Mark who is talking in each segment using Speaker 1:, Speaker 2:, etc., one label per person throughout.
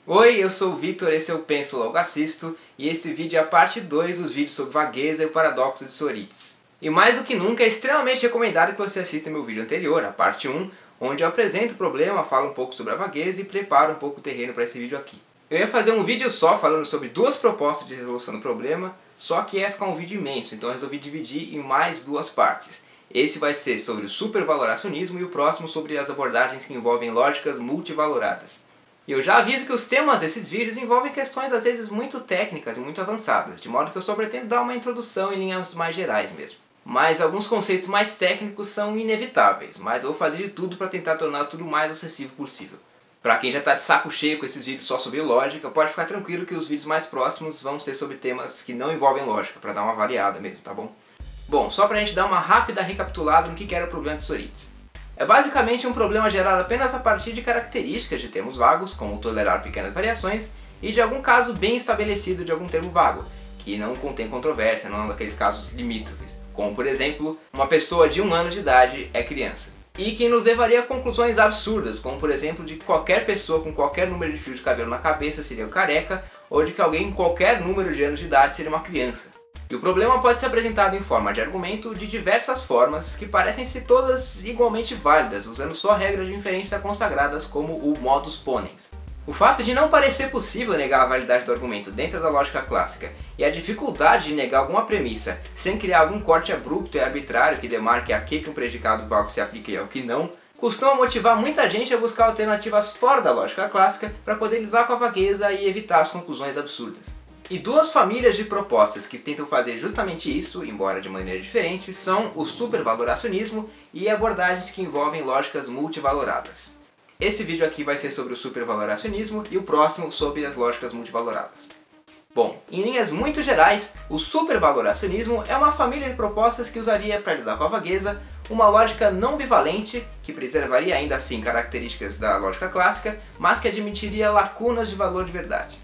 Speaker 1: Oi, eu sou o Vitor, esse é o Penso Logo Assisto, e esse vídeo é a parte 2 dos vídeos sobre vagueza e o paradoxo de Soritz. E mais do que nunca, é extremamente recomendado que você assista meu vídeo anterior, a parte 1, onde eu apresento o problema, falo um pouco sobre a vagueza e preparo um pouco o terreno para esse vídeo aqui. Eu ia fazer um vídeo só falando sobre duas propostas de resolução do problema, só que ia ficar um vídeo imenso, então eu resolvi dividir em mais duas partes. Esse vai ser sobre o supervaloracionismo e o próximo sobre as abordagens que envolvem lógicas multivaloradas. E eu já aviso que os temas desses vídeos envolvem questões às vezes muito técnicas e muito avançadas, de modo que eu só pretendo dar uma introdução em linhas mais gerais mesmo. Mas alguns conceitos mais técnicos são inevitáveis, mas eu vou fazer de tudo para tentar tornar tudo o mais acessível possível. Para quem já está de saco cheio com esses vídeos só sobre lógica, pode ficar tranquilo que os vídeos mais próximos vão ser sobre temas que não envolvem lógica, para dar uma variada mesmo, tá bom? Bom, só para a gente dar uma rápida recapitulada no que era o problema de Soritz. É basicamente um problema gerado apenas a partir de características de termos vagos, como tolerar pequenas variações, e de algum caso bem estabelecido de algum termo vago, que não contém controvérsia, não é um daqueles casos limítrofes, como por exemplo, uma pessoa de 1 ano de idade é criança. E que nos levaria a conclusões absurdas, como por exemplo de que qualquer pessoa com qualquer número de fios de cabelo na cabeça seria um careca, ou de que alguém com qualquer número de anos de idade seria uma criança. E o problema pode ser apresentado em forma de argumento de diversas formas, que parecem ser todas igualmente válidas, usando só regras de inferência consagradas como o modus ponens. O fato de não parecer possível negar a validade do argumento dentro da lógica clássica e a dificuldade de negar alguma premissa sem criar algum corte abrupto e arbitrário que demarque a que um predicado vago se aplica e ao que não, costuma motivar muita gente a buscar alternativas fora da lógica clássica para poder lidar com a vagueza e evitar as conclusões absurdas. E duas famílias de propostas que tentam fazer justamente isso, embora de maneira diferente, são o supervaloracionismo e abordagens que envolvem lógicas multivaloradas. Esse vídeo aqui vai ser sobre o supervaloracionismo e o próximo sobre as lógicas multivaloradas. Bom, em linhas muito gerais, o supervaloracionismo é uma família de propostas que usaria para lidar com a vagueza uma lógica não bivalente, que preservaria ainda assim características da lógica clássica, mas que admitiria lacunas de valor de verdade.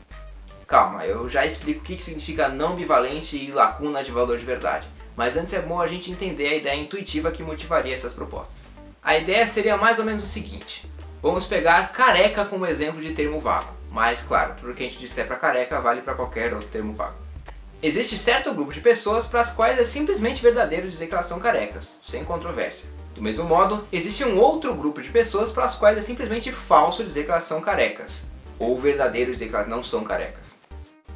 Speaker 1: Calma, eu já explico o que significa não bivalente e lacuna de valor de verdade, mas antes é bom a gente entender a ideia intuitiva que motivaria essas propostas. A ideia seria mais ou menos o seguinte: vamos pegar careca como exemplo de termo vago, mas claro, tudo que a gente disser para careca vale para qualquer outro termo vago. Existe certo grupo de pessoas para as quais é simplesmente verdadeiro dizer que elas são carecas, sem controvérsia. Do mesmo modo, existe um outro grupo de pessoas para as quais é simplesmente falso dizer que elas são carecas, ou verdadeiro dizer que elas não são carecas.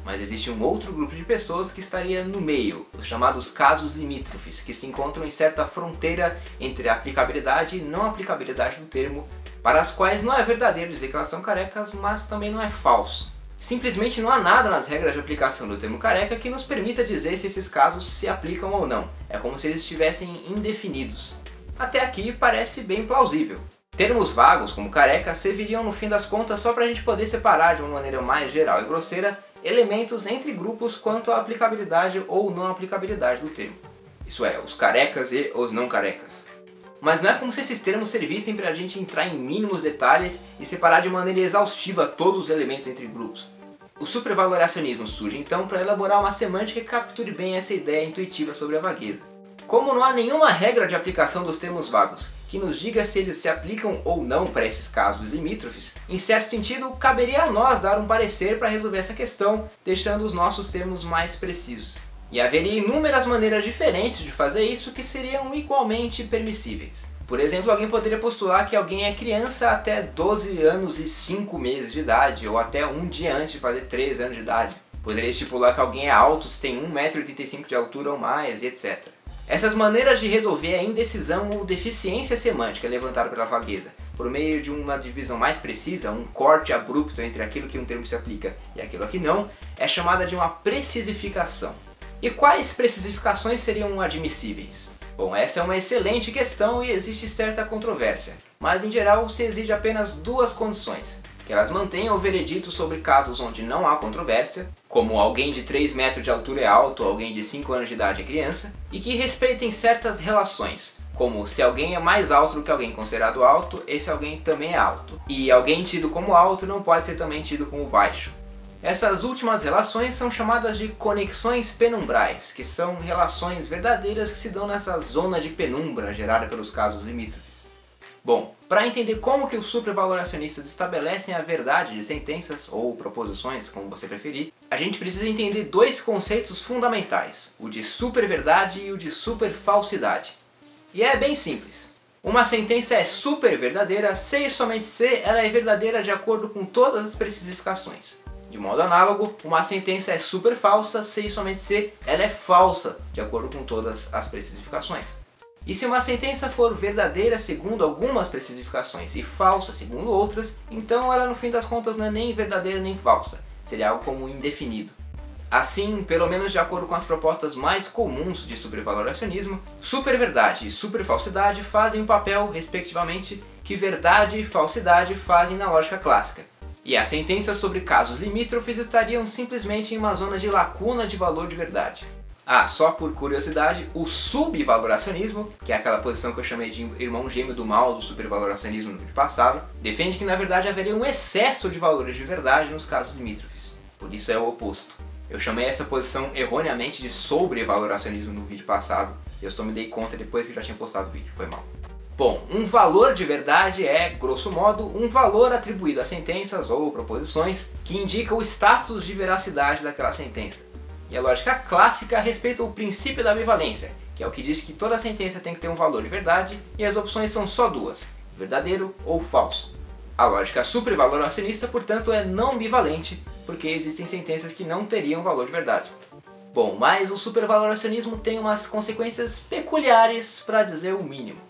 Speaker 1: Mas existe um outro grupo de pessoas que estaria no meio, os chamados casos limítrofes, que se encontram em certa fronteira entre a aplicabilidade e não aplicabilidade do termo, para as quais não é verdadeiro dizer que elas são carecas, mas também não é falso. Simplesmente não há nada nas regras de aplicação do termo careca que nos permita dizer se esses casos se aplicam ou não. É como se eles estivessem indefinidos. Até aqui parece bem plausível. Termos vagos, como careca, serviriam no fim das contas só para a gente poder separar de uma maneira mais geral e grosseira elementos entre grupos quanto à aplicabilidade ou não aplicabilidade do termo. Isso é, os carecas e os não carecas. Mas não é como se esses termos servissem para a gente entrar em mínimos detalhes e separar de maneira exaustiva todos os elementos entre grupos. O supervaloracionismo surge então para elaborar uma semântica que capture bem essa ideia intuitiva sobre a vagueza. Como não há nenhuma regra de aplicação dos termos vagos que nos diga se eles se aplicam ou não para esses casos limítrofes, em certo sentido, caberia a nós dar um parecer para resolver essa questão, deixando os nossos termos mais precisos. E haveria inúmeras maneiras diferentes de fazer isso que seriam igualmente permissíveis. Por exemplo, alguém poderia postular que alguém é criança até 12 anos e 5 meses de idade, ou até um dia antes de fazer 3 anos de idade. Poderia estipular que alguém é alto se tem 1,85 m de altura ou mais, e etc. Essas maneiras de resolver a indecisão ou deficiência semântica levantada pela vagueza, por meio de uma divisão mais precisa, um corte abrupto entre aquilo que um termo se aplica e aquilo que não, é chamada de uma precisificação. E quais precisificações seriam admissíveis? Bom, essa é uma excelente questão e existe certa controvérsia, mas em geral se exige apenas duas condições: que elas mantenham o veredito sobre casos onde não há controvérsia, como alguém de 3 metros de altura é alto ou alguém de 5 anos de idade é criança, e que respeitem certas relações, como se alguém é mais alto do que alguém considerado alto, esse alguém também é alto, e alguém tido como alto não pode ser também tido como baixo. Essas últimas relações são chamadas de conexões penumbrais, que são relações verdadeiras que se dão nessa zona de penumbra gerada pelos casos limítrofes. Bom, para entender como que os supervaloracionistas estabelecem a verdade de sentenças, ou proposições, como você preferir, a gente precisa entender dois conceitos fundamentais, o de superverdade e o de superfalsidade. E é bem simples. Uma sentença é super verdadeira se e somente se ela é verdadeira de acordo com todas as precificações. De modo análogo, uma sentença é super falsa se e somente se ela é falsa de acordo com todas as precificações. E se uma sentença for verdadeira segundo algumas precificações e falsa segundo outras, então ela no fim das contas não é nem verdadeira nem falsa, seria algo como indefinido. Assim, pelo menos de acordo com as propostas mais comuns de supervaloracionismo, superverdade e superfalsidade fazem o papel, respectivamente, que verdade e falsidade fazem na lógica clássica. E as sentenças sobre casos limítrofes estariam simplesmente em uma zona de lacuna de valor de verdade. Ah, só por curiosidade, o subvaloracionismo, que é aquela posição que eu chamei de irmão gêmeo do mal do supervaloracionismo no vídeo passado, defende que na verdade haveria um excesso de valores de verdade nos casos limítrofes. Por isso é o oposto. Eu chamei essa posição erroneamente de sobrevaloracionismo no vídeo passado, e eu só me dei conta depois que já tinha postado o vídeo, foi mal. Bom, um valor de verdade é, grosso modo, um valor atribuído a sentenças ou proposições que indica o status de veracidade daquela sentença. E a lógica clássica respeita o princípio da bivalência, que é o que diz que toda sentença tem que ter um valor de verdade e as opções são só duas, verdadeiro ou falso. A lógica supervaloracionista, portanto, é não bivalente, porque existem sentenças que não teriam valor de verdade. Bom, mas o supervaloracionismo tem umas consequências peculiares, para dizer o mínimo.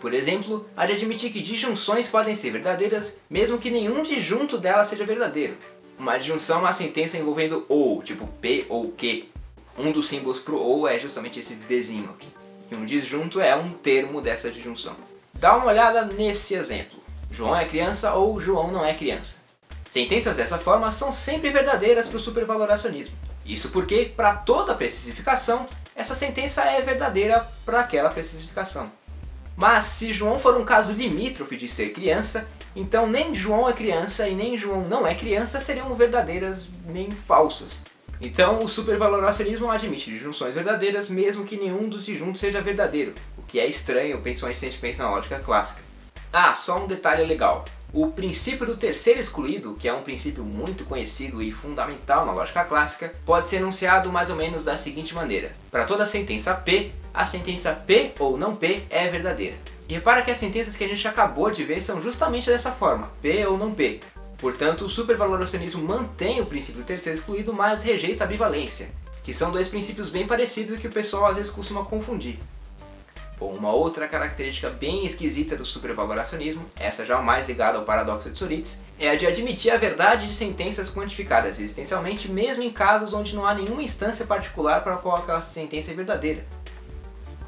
Speaker 1: Por exemplo, a de admitir que disjunções podem ser verdadeiras, mesmo que nenhum disjunto delas seja verdadeiro. Uma disjunção é uma sentença envolvendo ou, tipo P ou Q. Um dos símbolos para o ou é justamente esse Vzinho aqui. E um disjunto é um termo dessa disjunção. Dá uma olhada nesse exemplo. João é criança ou João não é criança. Sentenças dessa forma são sempre verdadeiras para o supervaloracionismo. Isso porque, para toda precificação, essa sentença é verdadeira para aquela precificação. Mas se João for um caso limítrofe de ser criança, então nem João é criança e nem João não é criança seriam verdadeiras nem falsas. Então o supervaloracionismo admite disjunções verdadeiras mesmo que nenhum dos disjuntos seja verdadeiro, o que é estranho, principalmente se a gente pensa na lógica clássica. Ah, só um detalhe legal. O princípio do terceiro excluído, que é um princípio muito conhecido e fundamental na lógica clássica, pode ser enunciado mais ou menos da seguinte maneira. Para toda sentença P, a sentença P ou não P é verdadeira. E repara que as sentenças que a gente acabou de ver são justamente dessa forma, P ou não P. Portanto, o supervaloracionismo mantém o princípio do terceiro excluído, mas rejeita a bivalência, que são dois princípios bem parecidos que o pessoal às vezes costuma confundir. Bom, uma outra característica bem esquisita do supervaloracionismo, essa já mais ligada ao paradoxo de Soritz, é a de admitir a verdade de sentenças quantificadas existencialmente mesmo em casos onde não há nenhuma instância particular para a qual aquela sentença é verdadeira.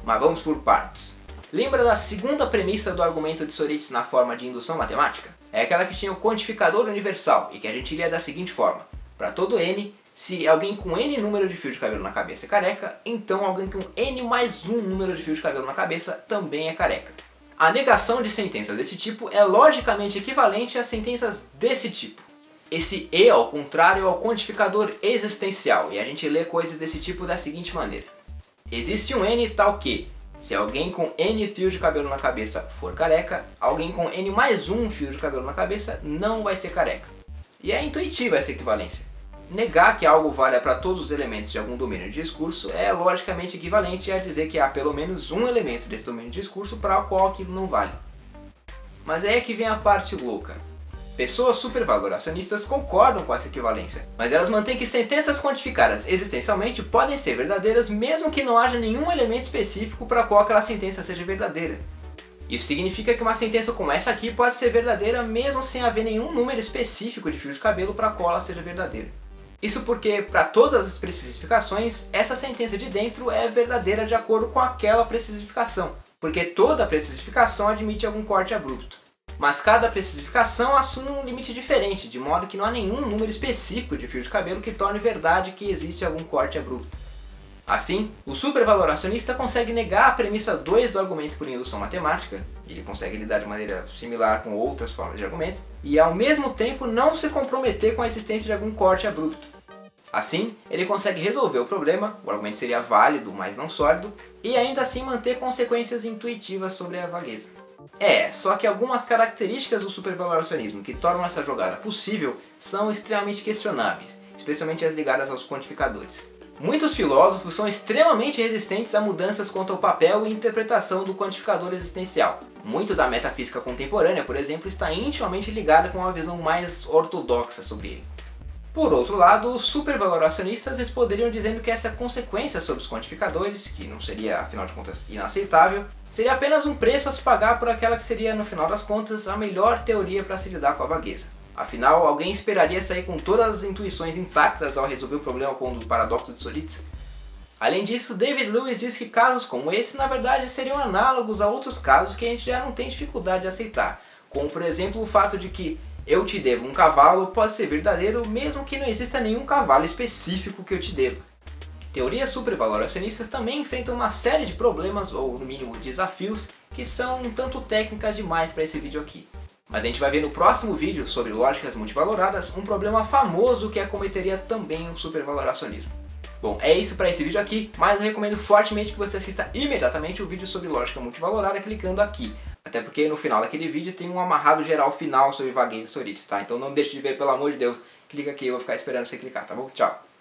Speaker 1: Mas vamos por partes. Lembra da segunda premissa do argumento de Soritz na forma de indução matemática? É aquela que tinha o quantificador universal e que a gente iria da seguinte forma. Para todo n, se alguém com n número de fios de cabelo na cabeça é careca, então alguém com n mais um número de fios de cabelo na cabeça também é careca. A negação de sentenças desse tipo é logicamente equivalente a sentenças desse tipo. Esse e, ao contrário, é o quantificador existencial, e a gente lê coisas desse tipo da seguinte maneira. Existe um n tal que, se alguém com n fios de cabelo na cabeça for careca, alguém com n mais um fio de cabelo na cabeça não vai ser careca. E é intuitiva essa equivalência. Negar que algo valha para todos os elementos de algum domínio de discurso é logicamente equivalente a dizer que há pelo menos um elemento desse domínio de discurso para o qual aquilo não vale. Mas aí é que vem a parte louca. Pessoas supervaloracionistas concordam com essa equivalência, mas elas mantêm que sentenças quantificadas existencialmente podem ser verdadeiras mesmo que não haja nenhum elemento específico para qual aquela sentença seja verdadeira. Isso significa que uma sentença como essa aqui pode ser verdadeira mesmo sem haver nenhum número específico de fio de cabelo para qual ela seja verdadeira. Isso porque, para todas as precificações, essa sentença de dentro é verdadeira de acordo com aquela precificação, porque toda precificação admite algum corte abrupto. Mas cada precificação assume um limite diferente, de modo que não há nenhum número específico de fio de cabelo que torne verdade que existe algum corte abrupto. Assim, o supervaloracionista consegue negar a premissa 2 do argumento por indução matemática, ele consegue lidar de maneira similar com outras formas de argumento, e ao mesmo tempo não se comprometer com a existência de algum corte abrupto. Assim, ele consegue resolver o problema, o argumento seria válido, mas não sólido, e ainda assim manter consequências intuitivas sobre a vagueza. Só que algumas características do supervaloracionismo que tornam essa jogada possível são extremamente questionáveis, especialmente as ligadas aos quantificadores. Muitos filósofos são extremamente resistentes a mudanças quanto ao papel e interpretação do quantificador existencial. Muito da metafísica contemporânea, por exemplo, está intimamente ligada com uma visão mais ortodoxa sobre ele. Por outro lado, os supervaloracionistas responderiam dizendo que essa consequência sobre os quantificadores, que não seria, afinal de contas, inaceitável, seria apenas um preço a se pagar por aquela que seria, no final das contas, a melhor teoria para se lidar com a vagueza. Afinal, alguém esperaria sair com todas as intuições intactas ao resolver o problema com o paradoxo de Sorites? Além disso, David Lewis diz que casos como esse, na verdade, seriam análogos a outros casos que a gente já não tem dificuldade de aceitar, como por exemplo o fato de que eu te devo um cavalo pode ser verdadeiro mesmo que não exista nenhum cavalo específico que eu te deva. Teorias supervaloracionistas também enfrentam uma série de problemas, ou no mínimo desafios, que são um tanto técnicas demais para esse vídeo aqui. Mas a gente vai ver no próximo vídeo sobre lógicas multivaloradas um problema famoso que acometeria também o supervaloracionismo. Bom, é isso para esse vídeo aqui, mas eu recomendo fortemente que você assista imediatamente o vídeo sobre lógica multivalorada clicando aqui. Até porque no final daquele vídeo tem um amarrado geral final sobre vagueza e Sorites, tá? Então não deixe de ver, pelo amor de Deus, clica aqui, eu vou ficar esperando você clicar, tá bom? Tchau!